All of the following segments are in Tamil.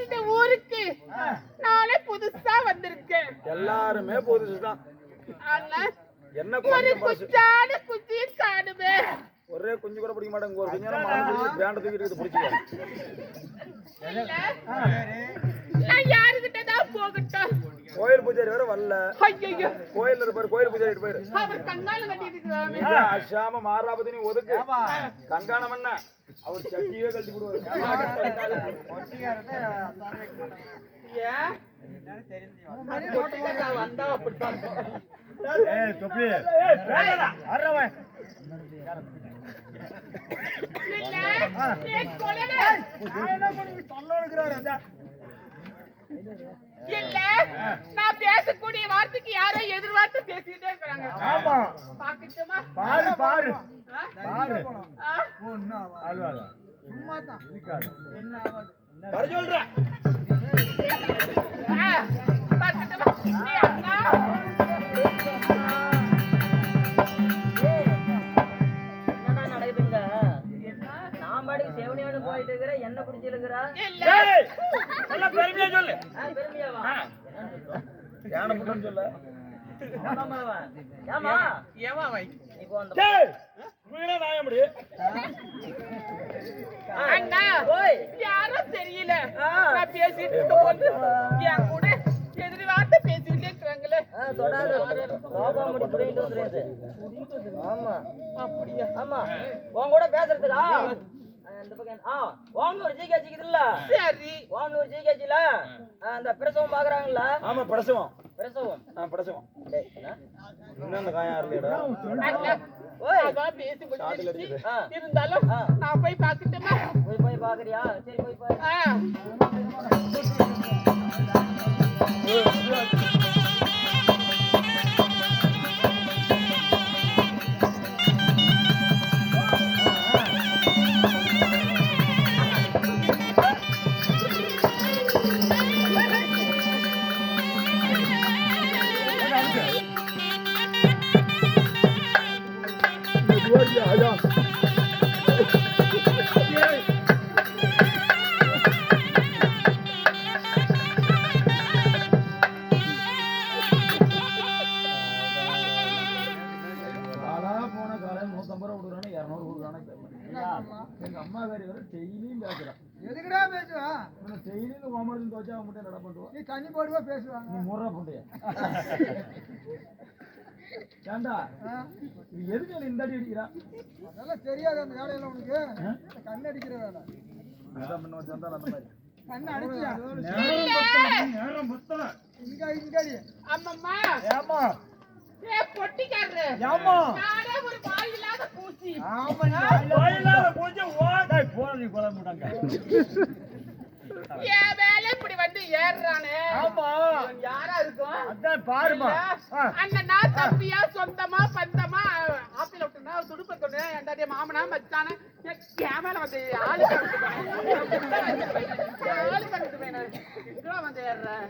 இந்த ஊருக்கு நானே புதுசா வந்திருக்கேன். எல்லாருமே புதுசுதான். என்ன குச்சான குச்சியும் காணுமே. ஒரே குஞ்சு கூட பிடிக்க மாட்டாங்க. ஒரு குஞ்சு பேண்ட தூக்கிட்டு பிடிச்சிக்க. நான் யாருகிட்ட தான் போகட்டும்? கோயில் பூஜாரி வேற வரல. ஐயோ கோயில் இருப்பாரு. கோயில் பூஜாரி போயிரு. அவர் கங்கால கட்டிட்டு இருக்காரு. அஷாம மாறாபதி நீ ஒதுக்கு. கங்காணம் என்ன அவர் சட்டியே கழட்டி விடுவாரு. வந்தா அப்படித்தான். இல்ல நான் பேசக்கூடிய வார்த்தைக்கு யாரோ எதிர்வார்த்தை பேசிக்கிட்டே இருக்காங்க. ஆமா பாக்கட்டுமா? பாரு பாரு பாரு. சும்மா தான் இருக்காது. என்ன ஆவாது? வர சொல்றேன். பாக்கட்டுமா? நீ அண்ணா என்னடா நடக்குதுங்க? நான் பாடி செவனியோட போயிட்டு இருக்கிற என்ன பிடிச்சி இருக்கிறா? சொல்ல பெருமையா சொல்லு. பெருமையாவா? யானை புட்டன்னு சொல்ல. ஏமா ஏமா வை இப்போ அந்த அண்ணா யாரோ தெரியல. நான் பேசிட்டு இருக்கும்போது என் கூட எதிரி வார்த்தை பேசிக்கிட்டே இருக்கிறாங்களே. ஆமா அப்படியா? ஆமா உன் கூட பேசுறதுக்கா இந்த பக்கம் வாங்கூர் ஜிகேஜி இருக்குல்ல? சரி வாங்கூர் ஜிகேஜில அந்த பிரசவம் பாக்குறாங்கல்ல? ஆமா பிரசவம். பிரசவம் பிரசவம். இன்னும் அந்த காயம் ஆறலடா. பேசி இருந்தாலும் நான் போய் பாக்கட்டுமா? போய் பாக்குறியா? சரி போய் பாரு. எங்க அம்மா வேற டெய்லியும் பேசுறான். எதுக்குடா பேசுவா? டெய்லியும் கோமரன் தோச்சா அவன் மட்டும் நட பண்ணுவான். நீ தண்ணி போடுவா பேசுவாங்க. நீ முறை புண்டைய ஏண்டா இது எதுக்கு நீ இந்த அடி அடிக்கிறா? அதெல்லாம் தெரியாது அந்த வேலையில உனக்கு. கண்ணு அடிக்கிற வேலை. அதான் முன்ன வந்தா அந்த மாதிரி கண்ணு அடிச்சியா? நேரம் புத்தல இங்க அடி. அம்மம்மா ஏமா ஏ பொட்டிக்காரரு. ஏமா நானே ஒரு வாய் இல்லாத பூச்சி. ஆமா வாய் இல்லாத பூச்சி ஓடை போற நீ கொலை முடங்க. ஏ வேலை இப்படி வந்து ஏறுறானே. ஆமா யாரா இருக்கும்? அதான் பாருமா. அண்ணனா தம்பியா சொந்தமா பந்தமா ஆப்பிள விட்டுனா துடுப்ப கொண்டு எண்டாதே மாமனா மச்சான கேமரா வந்து ஆளு பண்ணிட்டு வேணும். இதெல்லாம் வந்து ஏறுறேன்.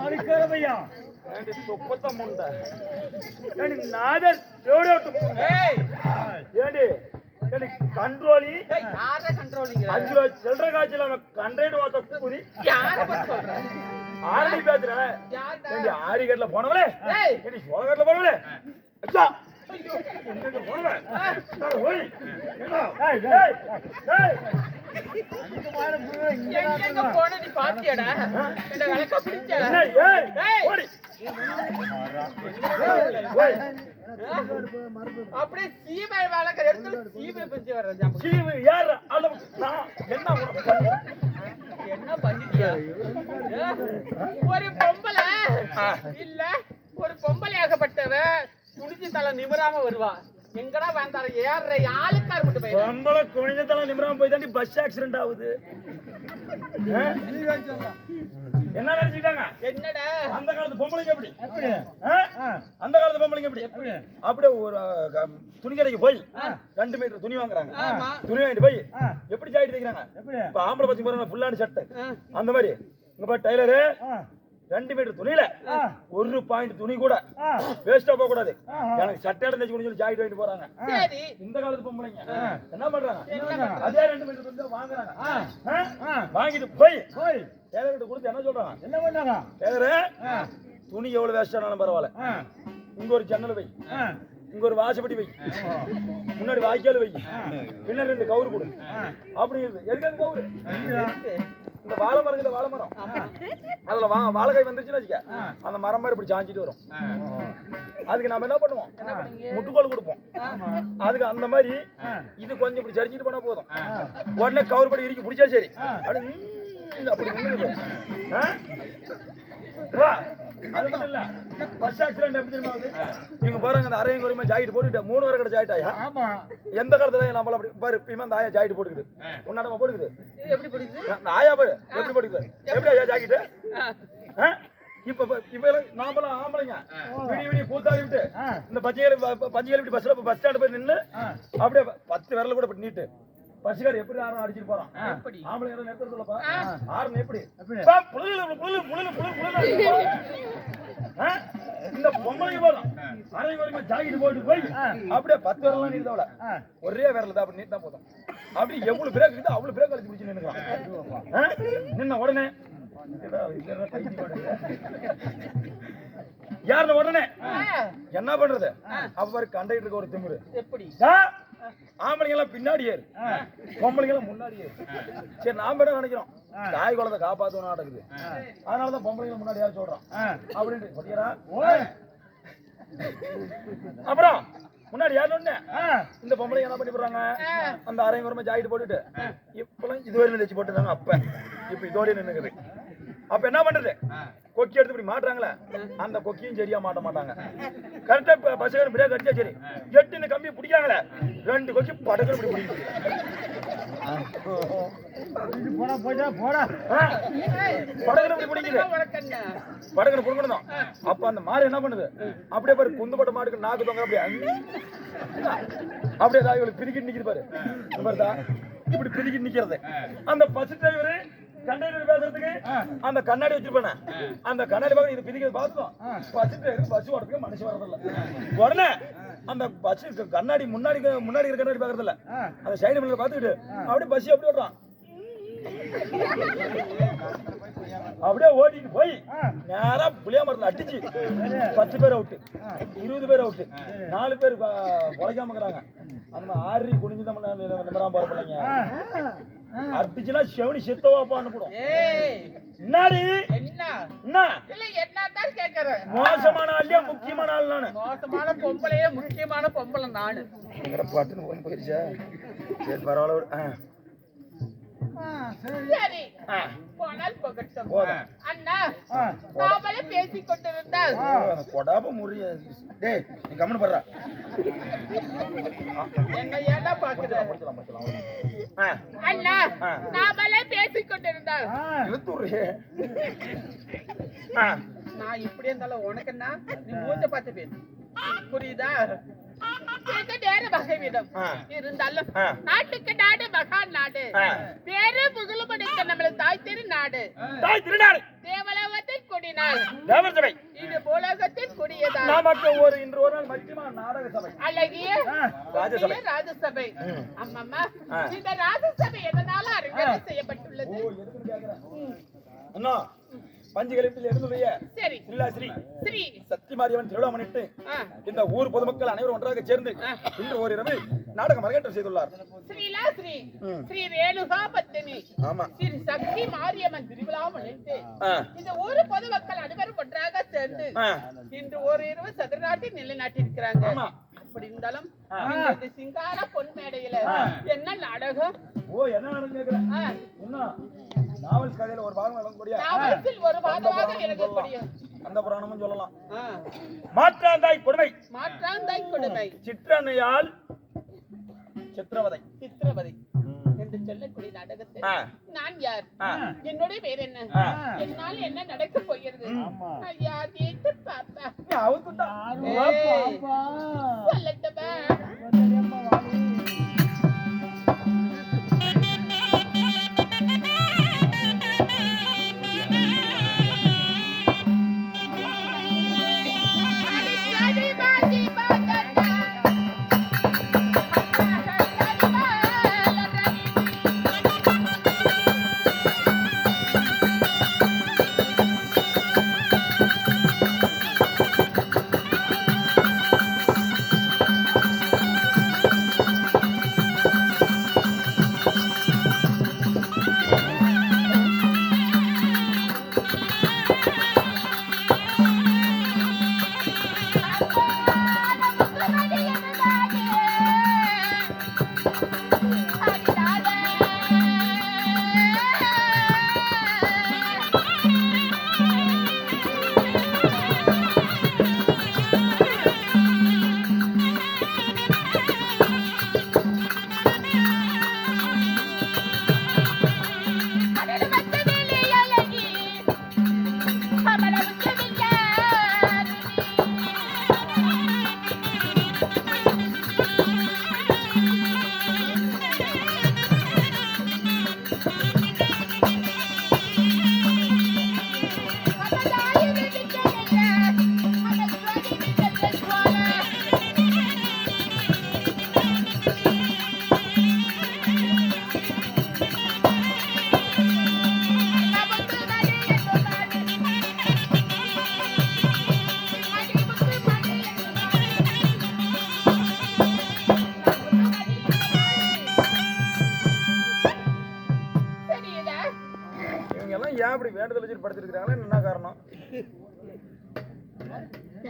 அடிக்கிறவையா தொப்பத்த முண்டை நாதன் ஏடி கண்ட்ரோலி யார கண்ட்ரோலிங்? 5 லட்சம் சில்லற காய்ச்சல கண்ட்ரைட் வாத்த குதி யார சொல்ற? ஆடி பேசுறேன். யாரடா? ஆடி கட்டல போனவளே. ஏடி சோளகட்டல போனவளே. அச்சா எங்க போனவளே? ஓய் என்ன? ஏய் ஏய் ஏய் அங்க மாற புள்ள எங்க போன நீ பாத்தியாடா? இந்த விளக்க பிடிச்சா? ஏய் ஏய் ஓடி ஓய் அப்படியே சீமை வளர்க்கற இடத்துல சீமை பிடிச்சு வர்ற. சீமை யார் அளவு என்ன பண்ணிட்டியா? ஒரு பொம்பளை இல்ல ஒரு பொம்பளையாகப்பட்டவ துணிஞ்சு தலை நிமிராம வருவா. எங்கடா வேண்டார ஏற ஆளுக்கார் மட்டும் போய் பொம்பளை குனிஞ்ச தலை நிமிராம போய் தாண்டி பஸ் ஆக்சிடென்ட் ஆகுது. என்ன நினைச்சுட்டாங்க? என்னடா அந்த காலத்து பொம்பளைங்க எப்படி? அந்த காலத்து பொம்பளைங்க எப்படி? அப்படியே ஒரு துணி கடைக்கு போய் 2 மீட்டர் துணி வாங்குறாங்க. துணி வாங்கிட்டு போய் எப்படி ஜாக்கெட் தைக்கிறாங்க? இப்ப ஆம்பளை பத்தி போறாங்க ஃபுல்லான சட்டை அந்த மாதிரி. இங்க பா டைலரு 2 மீட்டர் துணியில 1 பாயிண்ட் துணி கூட வேஸ்டா போக கூடாது. எனக்கு சட்டை தைச்சு சொல்லி ஜாக்கெட் வாங்கிட்டு போறாங்க. சரி இந்த காலத்து பொம்பளைங்க என்ன பண்றாங்க? அதே 2 மீட்டர் துணி வாங்குறாங்க. வாங்கிட்டு போய் டெய்லர்கிட்ட கொடுத்து என்ன சொல்றாங்க? என்ன பண்ணாங்க? டெய்லரு துணி எவ்வளவு வேஸ்டானாலும் பரவாயில்ல, இங்க ஒரு ஜன்னல் வை, இங்க ஒரு வாசப்படி வை, முன்னாடி வாய்க்கால் வை, பின்னாடி 2 கவுரு கொடு அப்படி. எதுக்கு அந்த கவுரு? இந்த வாழை மரம் இருக்குது, வாழை மரம் அதுல வாழைக்காய் வந்துருச்சுன்னு வச்சுக்க, அந்த மரம் மாதிரி இப்படி சாஞ்சிட்டு வரும். அதுக்கு நம்ம என்ன பண்ணுவோம்? முட்டுக்கோல் கொடுப்போம். அதுக்கு அந்த மாதிரி இது கொஞ்சம் இப்படி சரிச்சிட்டு போனா போதும், உடனே கவுரு படி இறுக்கி பிடிச்சா சரி அப்படி அப்படி அது மட்டும் இல்ல, பஸ் ஆக்சிடென்ட் எப்படி தெரியுமா வந்து இவங்க பாருங்க, அந்த அரையும் குறையுமா ஜாக்கெட் போட்டுட்டு 3 வரை கடை ஜாக்கெட் ஆயா. எந்த காலத்துல நம்மள அப்படி பாரு, இப்பயுமே அந்த ஆயா ஜாக்கெட் போட்டுக்குது, உன்னாடமா போட்டுக்குது. எப்படி போடுது அந்த ஆயா பாரு எப்படி போட்டுக்குது, எப்படி ஆயா ஜாக்கெட். இப்ப நாமளும் ஆம்பளைங்க விடிய கூத்தாடி விட்டு இந்த பஞ்சைகளை விட்டு பஸ்ல பஸ் ஸ்டாண்ட் போய் நின்று அப்படியே 10 விரல கூட நீட்டு பஸ்கார் எப்படி ஆரம் அடிச்சிட்டு போறான். ஆம்பளை நிறுத்த சொல்லப்பா, ஆரம் எப்படி இந்த பொம்பளைக்கு போதும் அரை வரைக்கும் ஜாக்கெட் போட்டு போய் அப்படியே 10 விரலாம் நீட்டவள ஒரே விரல தான் அப்படி நீட்டா போதும். அப்படி எவ்வளவு பிரேக் இருக்குது அவ்வளவு பிரேக் அடிச்சு பிடிச்சு நின்னுக்கலாம். நின்ன உடனே யாருன்னு உடனே என்ன பண்றது? அவர் கண்டக்டருக்கு ஒரு திமிரு. எப்படி ஆம்பளைங்க எல்லாம் பின்னாடி ஏறு, பொம்பளைங்க எல்லாம் முன்னாடி ஏறு. சரி நாம என்ன நினைக்கிறோம்? தாய் குழந்தை காப்பாத்தணும் நடக்குது, அதனாலதான் பொம்பளைங்க முன்னாடி யாரும் சொல்றோம் அப்படின்ட்டு. அப்புறம் முன்னாடி யாருன்னு இந்த பொம்பளைங்க என்ன பண்ணி போடுறாங்க? அந்த அரைங்குறமா ஜாக்கெட் போட்டுட்டு இப்பெல்லாம் இதுவரையிலும் தைச்சு போட்டுருந்தாங்க. அப்ப இப்ப இதோட நின்னுக்குது. அப்ப என்ன பண்றது? கொக்கி எடுத்து இப்படி மாட்டுறாங்களே, அந்த கொக்கியும் சரியா மாட்ட மாட்டாங்க. கரெக்டா பஸ்ஸுக்காரன் பிரேக் அடிச்சா சரி, எட்டுன்னு கம்பி பிடிக்காங்களே 2 கொக்கி படகு இப்படி பிடிக்குது. படகு இப்படி பிடிக்குது, படகு புடுங்கணும். அப்ப அந்த மாடு என்ன பண்ணுது? அப்படியே பாரு குந்துப்பட்ட மாடுக்கு நாக்கு தொங்க அப்படியே அப்படியே இவளுக்கு பிரிக்கிட்டு நிக்குது பாரு. பாருதா இப்படி பிரிக்கிட்டு நிக்கிறது. அந்த பஸ் டிரைவரு கண்டக்டர் பேசுறதுக்கு அந்த கண்ணாடி வச்சிருப்பானே, அந்த கண்ணாடி பார்க்க இது பிரிக்கிறது பார்த்தோம். பஸ் ஓடுறதுக்கு மனுஷன் வரதில்ல. உடனே அந்த பஸ் கண்ணாடி முன்னாடி இருக்கிற கண்ணாடி பாக்குறது இல்ல, அந்த சைடு மில்ல பாத்துக்கிட்டு அப்படியே பஸ் எப்படி ஓடுறான். அப்படியே ஓட்டிட்டு போய் நேரா புளியா மரத்துல அடிச்சு 10 பேர் அவுட்டு, 20 பேர் அவுட்டு, 4 பேர் உழைக்காம இருக்கிறாங்க. அந்த 6 குனிஞ்சுதான் நம்பராம போற பிள்ளைங்க அடிச்சுனா செவனி செத்தவாப்பான்னு போடும். என்னடி என்னதான் கேக்குறேன்? மோசமான ஆள்லயா முக்கியமான ஆள் நானு? மோசமான பொம்பளையே முக்கியமான பொம்பளை நானு. பாட்டுன்னு போயிருச்சா? சரி பரவாயில்ல. சரி போனால் போகட்டும். அண்ணா நாமளே பேசிக் கொண்டிருந்தால் கொடாப முறிய. டேய் நீ கம்முனு படுறா. என்ன ஏடா பாக்குற? அண்ணா நாமளே பேசிக் கொண்டிருந்தால் இழுத்துறே. நான் இப்படி இருந்தாலும் உனக்கு என்ன? நீ மூஞ்ச பார்த்து பேசு, புரியுதா? நேர வகைவிடம் இருந்தாலும் நாட்டுக்கு நாடு மகான் நாடு, பேரு புகழுமடைக்க நம்மள தாய் திரு நாடு, தாய் திருநாடு, தேவலோகத்தின் குடிநாள், தேவர் சபை, இது பூலோகத்தின் குடியதான், நமக்கு இன்று ஒரு நாள் முக்கியமான நாடக சபை, அழகிய ராஜசபை. அம்மம்மா இந்த ராஜசபை எதனால அரங்கேற்றம் செய்யப்பட்டுள்ளது? அண்ணா பஞ்சுகளில் எழுந்துடைய சரி ஸ்ரீ சத்தியமாரியவன் திருவிழா முன்னிட்டு இந்த ஊர் பொதுமக்கள் அனைவரும் ஒன்றாக சேர்ந்து இன்று ஓரிரவு நாடகம் அரங்கேற்றம் செய்துள்ளார். ஸ்ரீ ரேணுகா பத்தினி ஸ்ரீ சக்தி மாரியம்மன் திருவிழா முன்னிட்டு இந்த ஊர் பொதுமக்கள் அனைவரும் ஒன்றாக சேர்ந்து இன்று ஓரிரவு சதுரநாட்டில் நிலைநாட்டியிருக்கிறாங்க. அப்படி இருந்தாலும் இந்த சிங்கார பொன் மேடையில என்ன நாடகம்? என்ன நாடகம் கேக்குறேன்? நாவல் கதையில ஒரு பாகம் வழங்கக்கூடிய அந்த புராணமும் சொல்லலாம். மாற்றாந்தாய் கொடுமை சிற்றன்னையால் சித்திரவதை என்று சொல்லக்கூடிய நாடகத்தில் நான் யார், என்னுடைய பேர் என்ன, என்னால் என்ன நடக்க போகிறது? ஐயா கேட்டு பாப்பா சொல்லட்டுமா? படுத்திருக்கிறாங்களா என்ன காரணம்?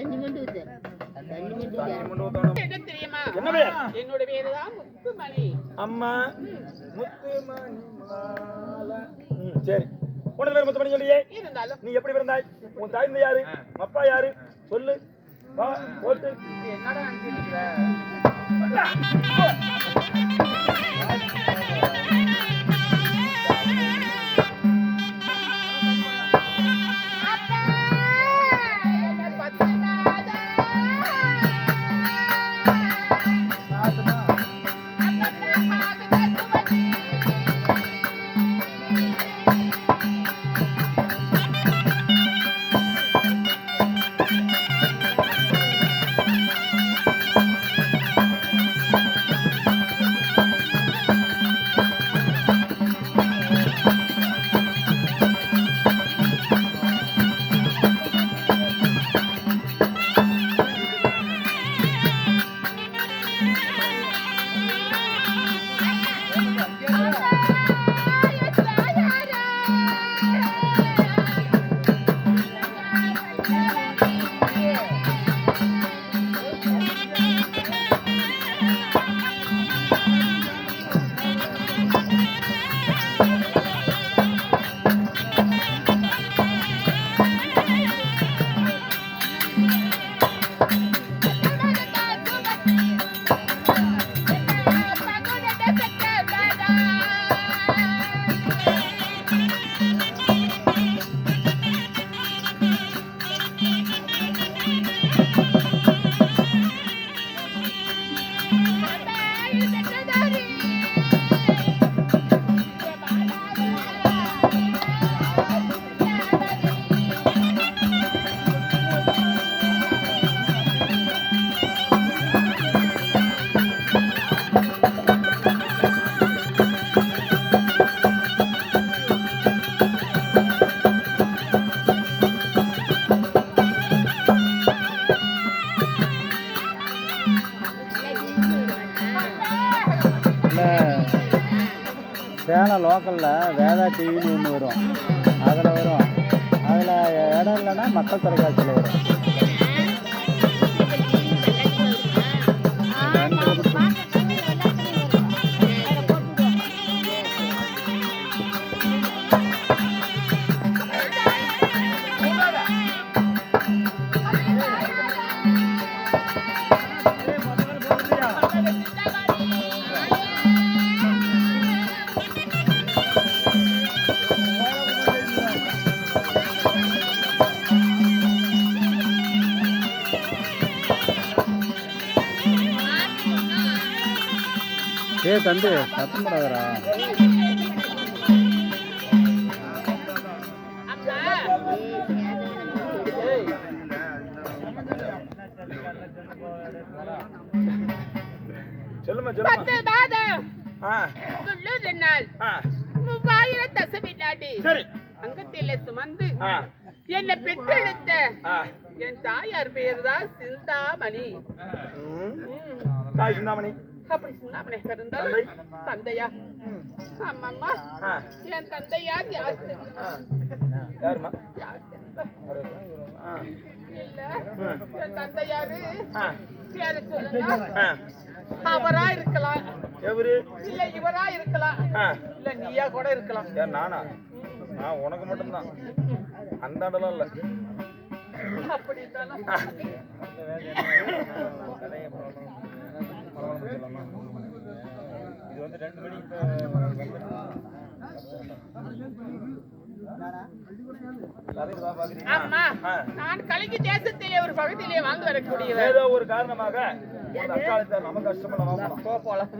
என்ன தெரியுமா? என்ன பேர்? என்னோட பேருதான் முத்துமணி. அம்மா முத்துமணி மாலை. சரி, உனது பேர் முத்துமணி சொல்லியே. இருந்தாலும் நீ எப்படி பிறந்தாய்? உன் தாய்ந்த யாரு? அப்பா யாரு? சொல்லு. வா போட்டு என்னடா நினைச்சிருக்கிற? சேலம் லோக்கலில் வேதா டிவின்னு ஒன்று வரும், அதில் வரும். அதில் இடம் இல்லைன்னா மக்கள் தொலைக்காட்சியில் வரும். தம்பி சத்தம் போடாதரா. சொல்லுமா 10 மாதம் 90 நாள் 3000 தசமி நாடி சரி அங்கத்திலே சுமந்து என்னை பெற்றெடுத்த என் தாயார் பேர் தான் சிந்தாமணி. தாய் சிந்தாமணி. அப்படி சிந்தாமணி இருந்தாலும் தந்தையா? ஆமாம்மா, என் தந்தையார் யார்? யாருமா? இல்ல, என் தந்தையாரு பேரு சொல்லுங்க. அவரா இருக்கலாம், இல்ல இவரா இருக்கலாம், இல்ல நீயா கூட இருக்கலாம். நானா? நான் உனக்கு மட்டும்தான், அந்த ஆண்டெல்லாம் இல்ல. அப்படி இருந்தாலும் இது வந்து 2 மணி அம்மா, நான் கலிங்க தேசத்திலே ஒரு பகுதியிலே வாழ்ந்து வரக்கூடியவர். ஏதோ ஒரு காரணமாக நமக்கு கஷ்டப்பட போலாம்.